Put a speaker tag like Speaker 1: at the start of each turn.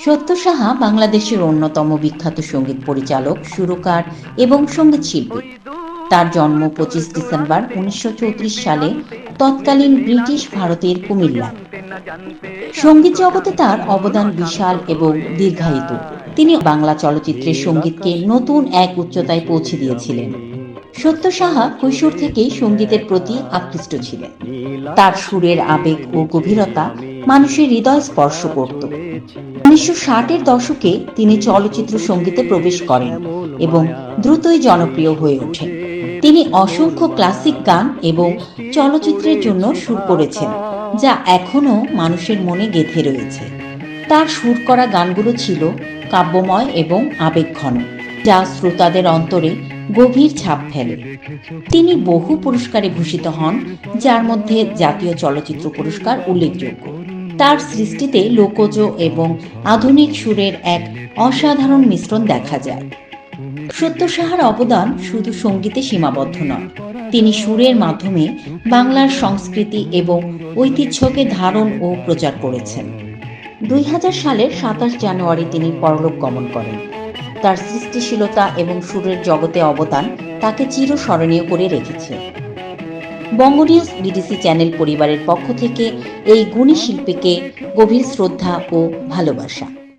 Speaker 1: সত্য সাহা বাংলাদেশের অন্যতম বিখ্যাত সঙ্গীত পরিচালক, সুরকার এবং সঙ্গীত শিল্পী। তার জন্ম 25 ডিসেম্বর 1934 সালে তৎকালীন ব্রিটিশ ভারতের কুমিল্লায়। সঙ্গীত জগতে তার অবদান বিশাল এবং দীর্ঘায়িত। তিনি বাংলা চলচ্চিত্রের সঙ্গীতকে নতুন এক উচ্চতায় পৌঁছে দিয়েছিলেন। সত্য সাহা কৈশোর থেকেই সঙ্গীতের প্রতি আকৃষ্ট ছিলেন। তার সুরের আবেগ ও গভীরতা মানুষের হৃদয় স্পর্শ করত। 1960-এর দশকে তিনি চলচ্চিত্র সঙ্গীতে প্রবেশ করেন এবং দ্রুতই জনপ্রিয় হয়ে ওঠেন। তিনি অসংখ্য ক্লাসিক গান এবং চলচ্চিত্রের জন্য সুর করেছেন, যা এখনও মানুষের মনে গেঁথে রয়েছে। তার সুর করা গানগুলো ছিল কাব্যময় এবং আবেগঘন, যা শ্রোতাদের অন্তরে গভীর ছাপ ফেলে। তিনি বহু পুরস্কারে ভূষিত হন, যার মধ্যে জাতীয় চলচ্চিত্র পুরস্কার উল্লেখযোগ্য। তার সৃষ্টিতে লোকজ এবং আধুনিক সুরের এক অসাধারণ মিশ্রণ দেখা যায়। সত্য সাহার অবদান শুধু সঙ্গীতে সীমাবদ্ধ নয়, তিনি সুরের মাধ্যমে বাংলার সংস্কৃতি এবং ঐতিহ্যকে ধারণ ও প্রচার করেছেন। 2000 সালের 27 জানুয়ারি তিনি পরলোক গমন করেন। তার সৃষ্টিশীলতা এবং সুরের জগতে অবদান তাকে চিরস্মরণীয় করে রেখেছে। বঙ্গ নিউজ বিডিসি চ্যানেল পরিবারের পক্ষ থেকে এই গুণী শিল্পীকে গভীর শ্রদ্ধা ও ভালোবাসা।